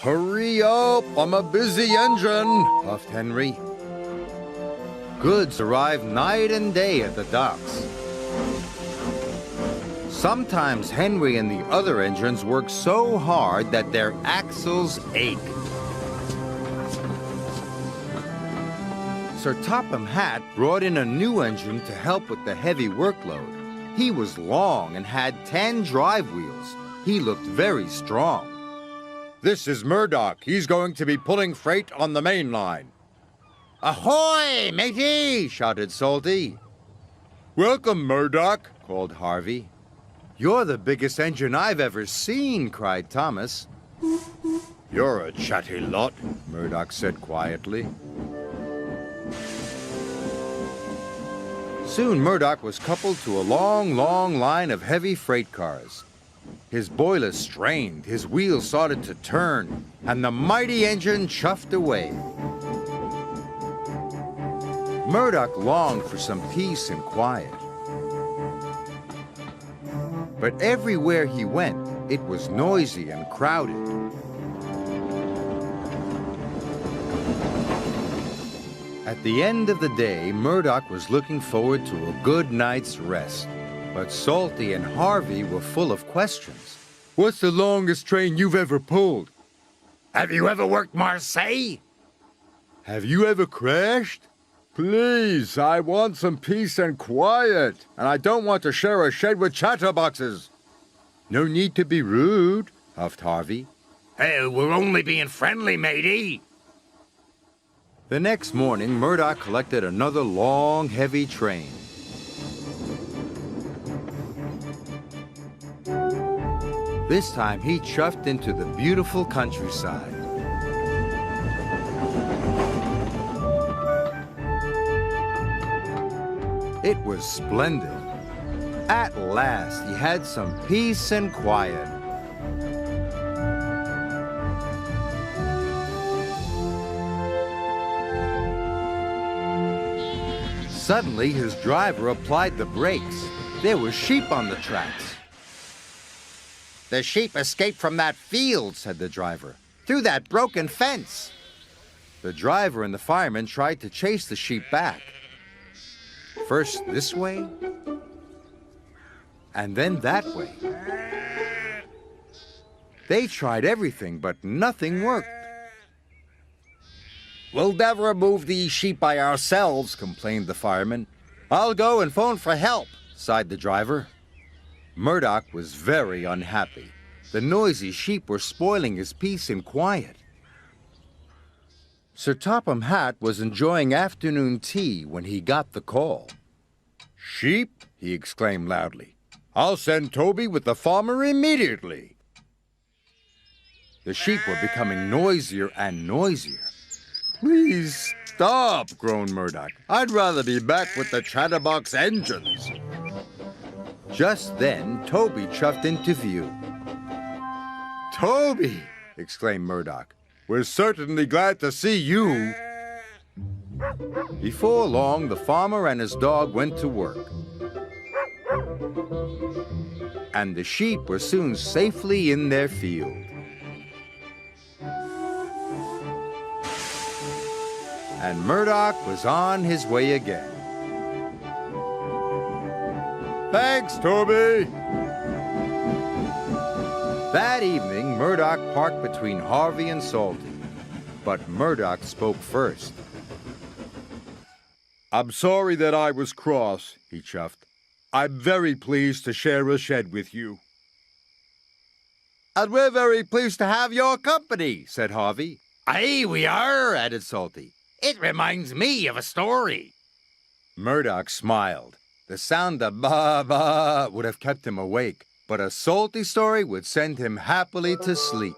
Hurry up, I'm a busy engine, puffed Henry. Goods arrive night and day at the docks. Sometimes Henry and the other engines work so hard that their axles ache. Sir Topham Hatt brought in a new engine to help with the heavy workload. He was long and had 10 drive wheels. He looked very strong. This is Murduck. He's going to be pulling freight on the main line. Ahoy, matey! Shouted Salty. Welcome, Murduck, called Harvey. You're the biggest engine I've ever seen, cried Thomas. You're a chatty lot, Murduck said quietly. Soon Murduck was coupled to a long, long line of heavy freight cars. His boilers strained, his wheels started to turn, and the mighty engine chuffed away. Murduck longed for some peace and quiet. But everywhere he went, it was noisy and crowded. At the end of the day, Murduck was looking forward to a good night's rest. But Salty and Harvey were full of questions. What's the longest train you've ever pulled? Have you ever worked Marseille? Have you ever crashed? Please, I want some peace and quiet, and I don't want to share a shed with chatterboxes. No need to be rude, huffed Harvey. Hey, we're only being friendly, matey. The next morning, Murduck collected another long, heavy train. This time, he chuffed into the beautiful countryside. It was splendid. At last, he had some peace and quiet. Suddenly, his driver applied the brakes. There were sheep on the tracks. The sheep escaped from that field, said the driver, through that broken fence. The driver and the fireman tried to chase the sheep back. First this way, and then that way. They tried everything, but nothing worked. We'll never move these sheep by ourselves, complained the fireman. I'll go and phone for help, sighed the driver. Murduck was very unhappy. The noisy sheep were spoiling his peace and quiet. Sir Topham Hatt was enjoying afternoon tea when he got the call. Sheep? He exclaimed loudly. I'll send Toby with the farmer immediately. The sheep were becoming noisier and noisier. Please stop, groaned Murduck. I'd rather be back with the chatterbox engines. Just then, Toby chuffed into view. Toby, exclaimed Murduck. We're certainly glad to see you. Before long, the farmer and his dog went to work. And the sheep were soon safely in their field. And Murduck was on his way again. Thanks, Toby. That evening, Murduck parked between Harvey and Salty. But Murduck spoke first. I'm sorry that I was cross, he chuffed. I'm very pleased to share a shed with you. And we're very pleased to have your company, said Harvey. Aye, we are, added Salty. It reminds me of a story. Murduck smiled. The sound of ba-ba would have kept him awake, but a Salty story would send him happily to sleep.